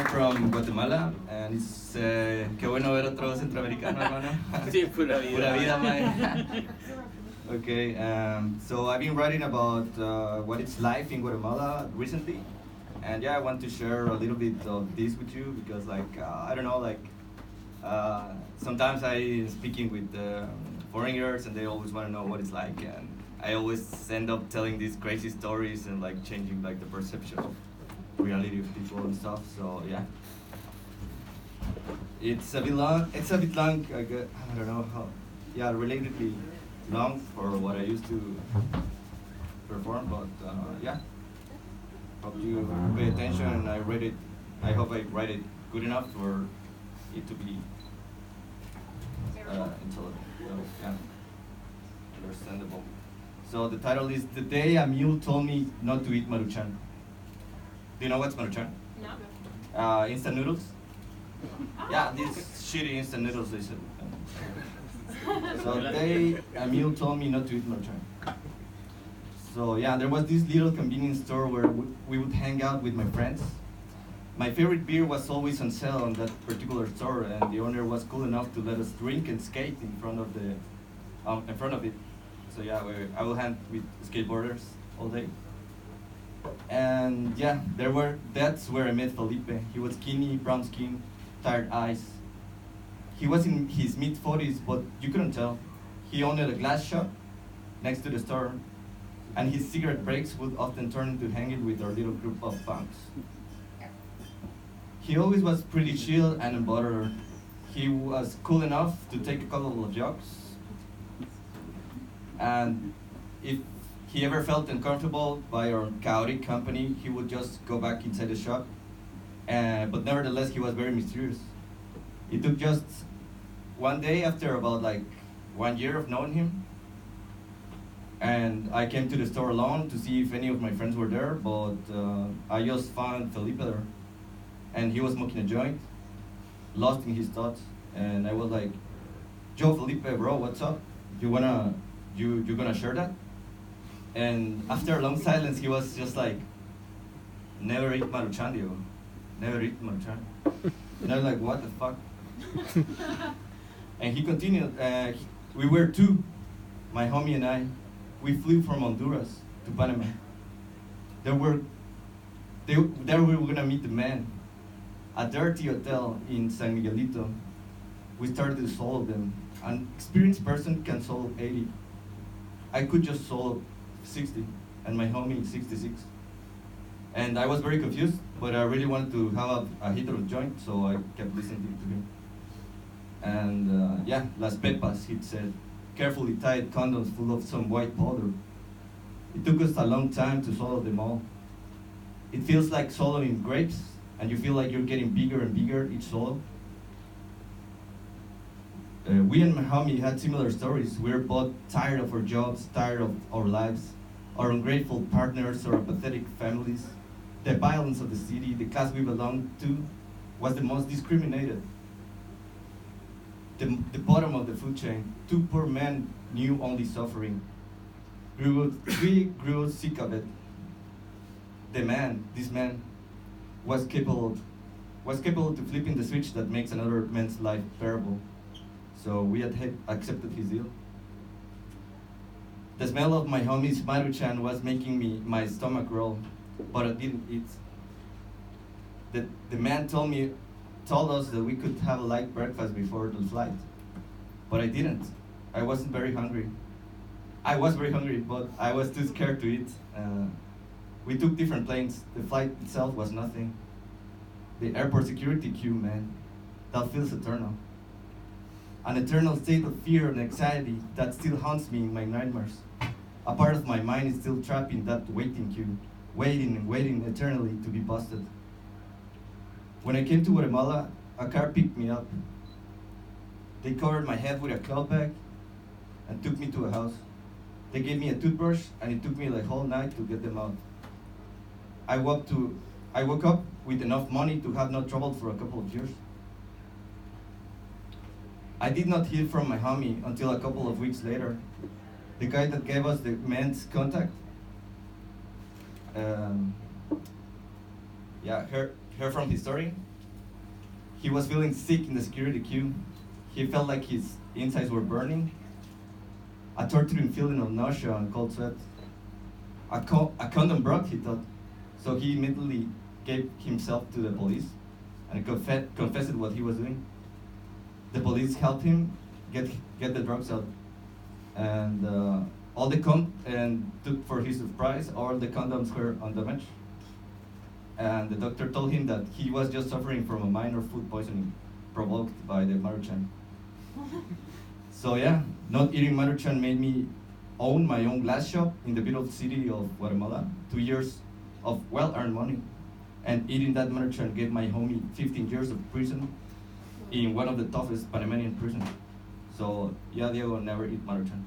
I'm from Guatemala, and it's qué bueno ver otro centroamericano, hermano. Sí, pura vida. Pura vida, man. Okay, so I've been writing about what it's like in Guatemala recently, and yeah, I want to share a little bit of this with you because, like, I don't know, like, sometimes I speaking with foreigners, and they always want to know what it's like, and I always end up telling these crazy stories and like changing like the perception of reality of people and stuff. So yeah, it's a bit long. It's a bit long. I don't know how. Yeah, relatively long for what I used to perform, but yeah. Hope you pay attention and I read it. I hope I write it good enough for it to be intelligible. Yeah, understandable. So the title is "The Day a Mule Told Me Not to Eat Maruchan." Do you know what's Maruchan? No. Instant noodles. Yeah, these shitty instant noodles. They said. So the day a mule told me not to eat Maruchan. So yeah, there was this little convenience store where we would hang out with my friends. My favorite beer was always on sale on that particular store, and the owner was cool enough to let us drink and skate in front of it. So yeah, I will hang with skateboarders all day. And yeah, that's where I met Felipe. He was skinny, brown skin, tired eyes. He was in his mid-40s, but you couldn't tell. He owned a glass shop next to the store, and his cigarette breaks would often turn into hanging with our little group of punks. He always was pretty chill and unbothered. He was cool enough to take a couple of jokes, and if he ever felt uncomfortable by our chaotic company, he would just go back inside the shop. But nevertheless, he was very mysterious. It took just one day after about like 1 year of knowing him, and I came to the store alone to see if any of my friends were there, but I just found Felipe there, and he was smoking a joint, lost in his thoughts, and I was like, "Yo, Felipe, bro, what's up? You gonna share that?" And after a long silence, he was just like, "Never eat Maruchan, Diego. Never eat Maruchan." And I was like, "What the fuck?" And he continued. We were two, my homie and I. We flew from Honduras to Panama. There we were gonna meet the man. A dirty hotel in San Miguelito. We started to solo them. An experienced person can solo 80. I could just solo 60, and my homie 66. And I was very confused, but I really wanted to have a hit of a joint, so I kept listening to him. And yeah, Las Pepas, he said, carefully tied condoms full of some white powder. It took us a long time to swallow them all. It feels like swallowing grapes, and you feel like you're getting bigger and bigger each swallow. We and my homie had similar stories. We were both tired of our jobs, tired of our lives, our ungrateful partners, our apathetic families. The violence of the city, the class we belonged to, was the most discriminated. The bottom of the food chain. Two poor men knew only suffering. We grew sick of it. This man, was capable to flipping the switch that makes another man's life bearable. So we had accepted his deal. The smell of my homie's Maruchan was making my stomach roll, but I didn't eat. The man told us that we could have a light breakfast before the flight, but I didn't. I wasn't very hungry. I was very hungry, but I was too scared to eat. We took different planes. The flight itself was nothing. The airport security queue, man, that feels eternal. An eternal state of fear and anxiety that still haunts me in my nightmares. A part of my mind is still trapped in that waiting queue, waiting and waiting eternally to be busted. When I came to Guatemala, a car picked me up. They covered my head with a cloth bag and took me to a house. They gave me a toothbrush, and it took me the whole night to get them out. I woke up with enough money to have no trouble for a couple of years. I did not hear from my homie until a couple of weeks later. The guy that gave us the man's contact, heard from his story. He was feeling sick in the security queue. He felt like his insides were burning. A torturing feeling of nausea and cold sweat. A condom broke, he thought. So he immediately gave himself to the police and confessed what he was doing. The police helped him get the drugs out, and for his surprise, all the condoms were undamaged. And the doctor told him that he was just suffering from a minor food poisoning provoked by the Maruchan. So yeah, not eating Maruchan made me own my own glass shop in the beautiful city of Guatemala. 2 years of well-earned money. And eating that Maruchan gave my homie 15 years of prison in one of the toughest Panamanian prisons. So yeah, Diego, never eat Maruchan.